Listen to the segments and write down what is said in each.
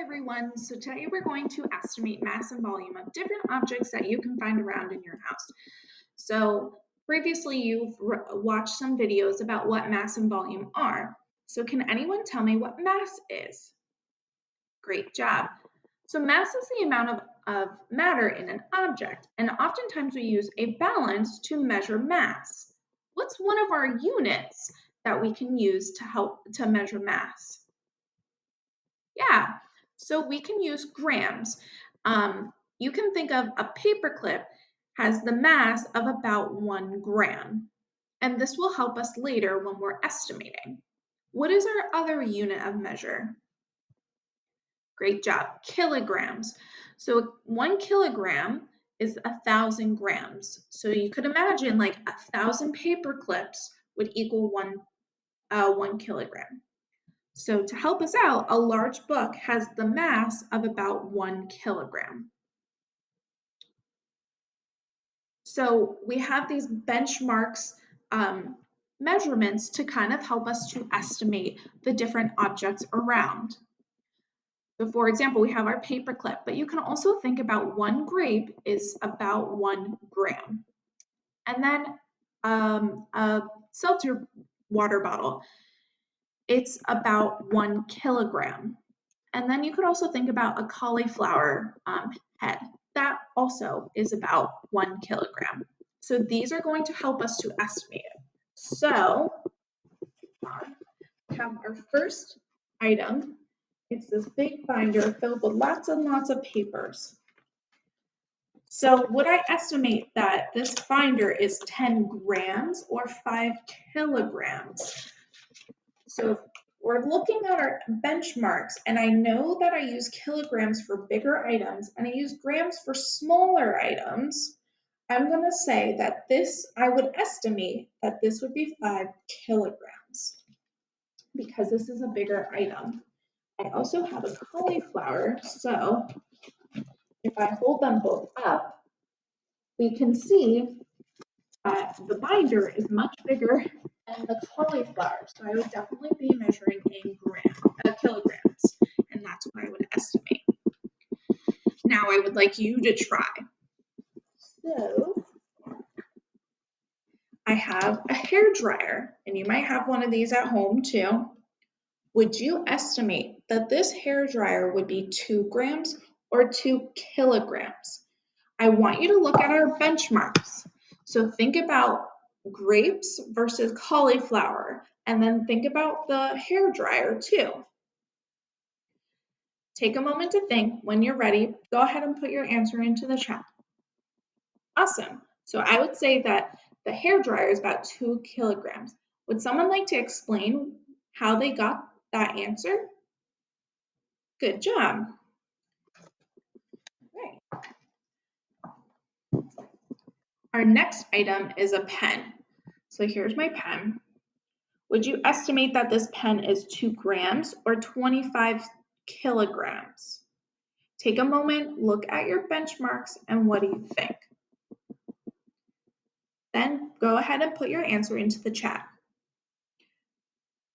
everyone. So today we're going to estimate mass and volume of different objects that you can find around in your house. So previously you've watched some videos about what mass and volume are. So can anyone tell me what mass is? Great job. So mass is the amount of matter in an object, and oftentimes we use a balance to measure mass. What's one of our units that we can use to help to measure mass? Yeah, so we can use grams. You can think of a paperclip has the mass of about 1 gram, and this will help us later when we're estimating. What is our other unit of measure? Great job, kilograms. So 1 kilogram is 1,000 grams. So you could imagine like 1,000 paper clips would equal 1 kilogram. So to help us out, a large book has the mass of about 1 kilogram. So we have these benchmarks measurements to kind of help us to estimate the different objects around. So for example, we have our paper clip, but you can also think about 1 grape is about 1 gram. And then a seltzer water bottle, it's about 1 kilogram. And then you could also think about a cauliflower head. That also is about 1 kilogram. So these are going to help us to estimate it. So we have our first item. It's this big binder filled with lots and lots of papers. So would I estimate that this binder is 10 grams or 5 kilograms? So we're looking at our benchmarks, and I know that I use kilograms for bigger items and I use grams for smaller items. I'm going to say that I would estimate that this would be 5 kilograms because this is a bigger item. I also have a cauliflower, so if I hold them both up, we can see that the binder is much bigger than the cauliflower. So I would definitely be measuring in kilograms, and that's what I would estimate. Now I would like you to try. So I have a hair dryer, and you might have one of these at home too. Would you estimate that this hair dryer would be 2 grams or 2 kilograms? I want you to look at our benchmarks. So think about grapes versus cauliflower, and then think about the hair dryer too. Take a moment to think. When you're ready, go ahead and put your answer into the chat. Awesome. So I would say that the hair dryer is about 2 kilograms. Would someone like to explain how they got that answer? Good job. Right. Our next item is a pen. So here's my pen. Would you estimate that this pen is 2 grams or 25 kilograms? Take a moment, look at your benchmarks, and what do you think? Then go ahead and put your answer into the chat.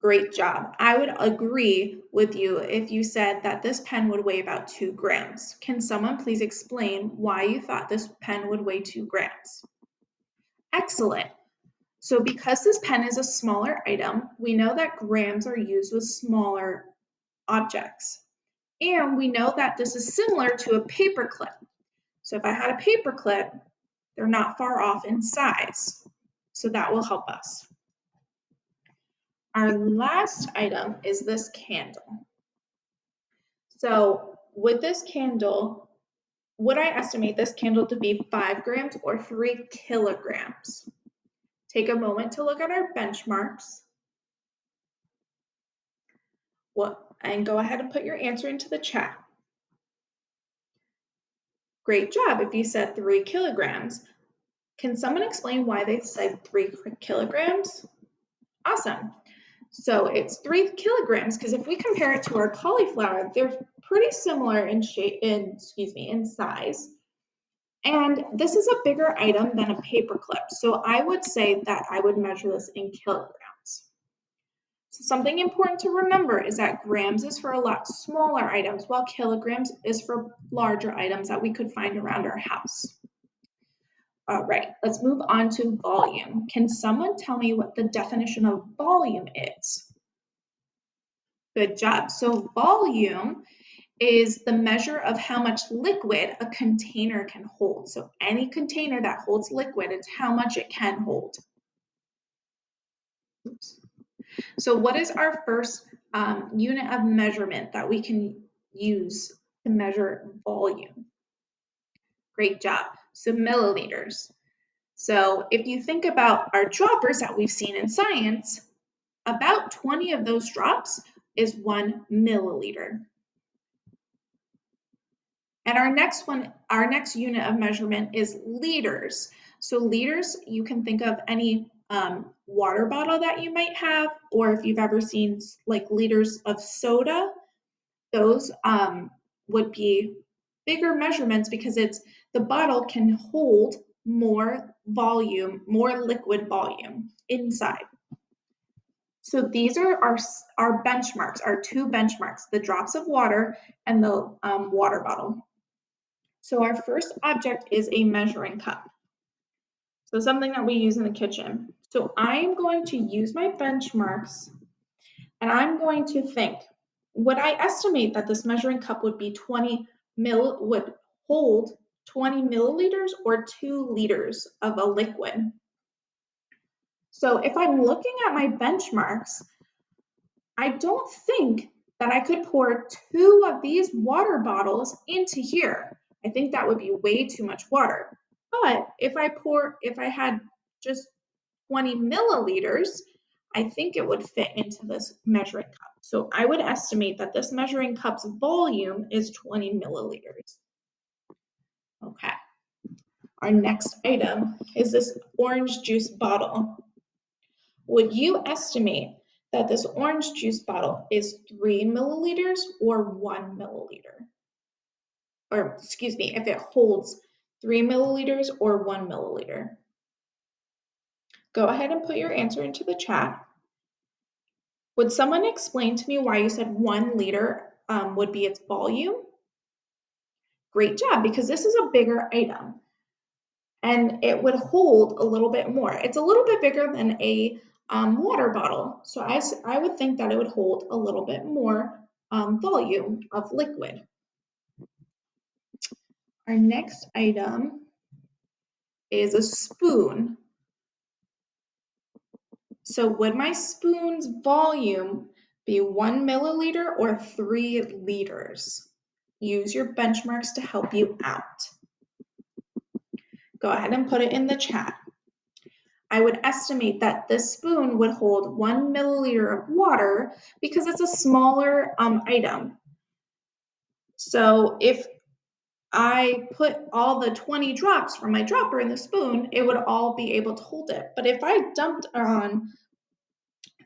Great job. I would agree with you if you said that this pen would weigh about 2 grams. Can someone please explain why you thought this pen would weigh 2 grams? Excellent. So because this pen is a smaller item, we know that grams are used with smaller objects. And we know that this is similar to a paper clip. So if I had a paper clip, they're not far off in size. So that will help us. Our last item is this candle. So with this candle, would I estimate this candle to be 5 grams or 3 kilograms? Take a moment to look at our benchmarks. And go ahead and put your answer into the chat. Great job if you said 3 kilograms. Can someone explain why they said 3 kilograms? Awesome. So it's 3 kilograms because if we compare it to our cauliflower, they're pretty similar in in size. And this is a bigger item than a paper clip. So I would say that I would measure this in kilograms. So something important to remember is that grams is for a lot smaller items, while kilograms is for larger items that we could find around our house. All right, let's move on to volume. Can someone tell me what the definition of volume is? Good job. So volume is the measure of how much liquid a container can hold. So any container that holds liquid, it's how much it can hold. Oops. So what is our first unit of measurement that we can use to measure volume? Great job. So milliliters. So if you think about our droppers that we've seen in science, about 20 of those drops is 1 milliliter. And our next unit of measurement is liters. So liters, you can think of any water bottle that you might have, or if you've ever seen like liters of soda, those would be bigger measurements because the bottle can hold more volume, more liquid volume inside. So these are our benchmarks, our two benchmarks, the drops of water and the water bottle. So our first object is a measuring cup. So something that we use in the kitchen. So I'm going to use my benchmarks and I'm going to think, would I estimate that this measuring cup would would hold 20 milliliters or 2 liters of a liquid? So if I'm looking at my benchmarks, I don't think that I could pour 2 of these water bottles into here. I think that would be way too much water. But if I had just 20 milliliters, I think it would fit into this measuring cup. So I would estimate that this measuring cup's volume is 20 milliliters. Okay. Our next item is this orange juice bottle. Would you estimate that this orange juice bottle is 3 milliliters or 1 milliliter? Or excuse me, if it holds 3 milliliters or 1 milliliter? Go ahead and put your answer into the chat. Would someone explain to me why you said 1 liter would be its volume? Great job, because this is a bigger item and it would hold a little bit more. It's a little bit bigger than a water bottle, so I would think that it would hold a little bit more volume of liquid. Our next item is a spoon. So would my spoon's volume be 1 milliliter or 3 liters? Use your benchmarks to help you out. Go ahead and put it in the chat. I would estimate that this spoon would hold 1 milliliter of water because it's a smaller item. So if I put all the 20 drops from my dropper in the spoon, it would all be able to hold it. But if I dumped on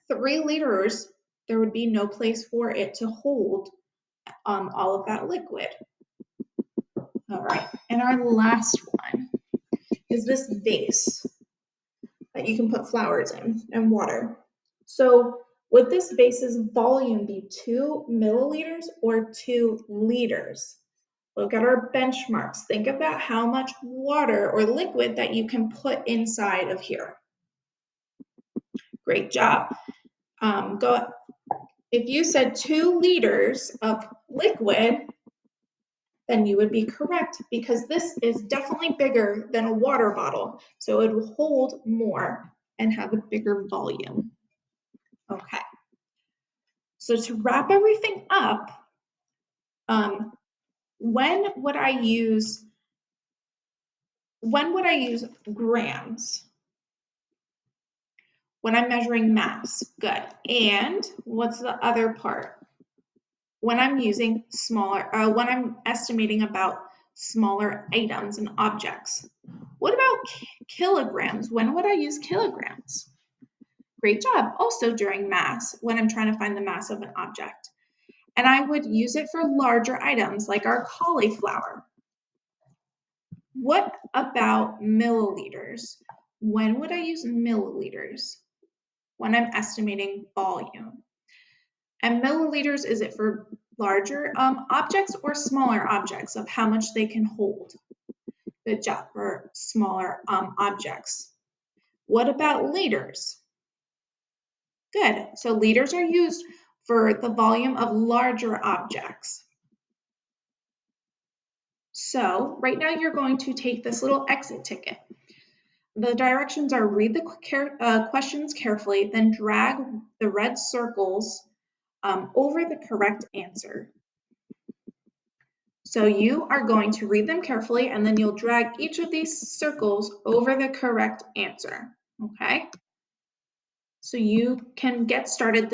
3 liters, there would be no place for it to hold all of that liquid. All right, and our last one is this vase that you can put flowers in and water. So would this vase's volume be 2 milliliters or 2 liters? Look at our benchmarks. Think about how much water or liquid that you can put inside of here. Great job. If you said 2 liters of liquid, then you would be correct because this is definitely bigger than a water bottle. So it will hold more and have a bigger volume. Okay. So to wrap everything up, when would I use grams? When I'm measuring mass. Good. And what's the other part? When I'm using when I'm estimating about smaller items and objects. What about kilograms? When would I use kilograms? Great job. Also during mass, when I'm trying to find the mass of an object. And I would use it for larger items like our cauliflower. What about milliliters? When would I use milliliters? When I'm estimating volume. And milliliters, is it for larger objects or smaller objects of how much they can hold? Good job, for smaller objects. What about liters? Good. So liters are used for the volume of larger objects. So right now you're going to take this little exit ticket. The directions are read the questions carefully, then drag the red circles over the correct answer. So you are going to read them carefully, and then you'll drag each of these circles over the correct answer, okay? So you can get started.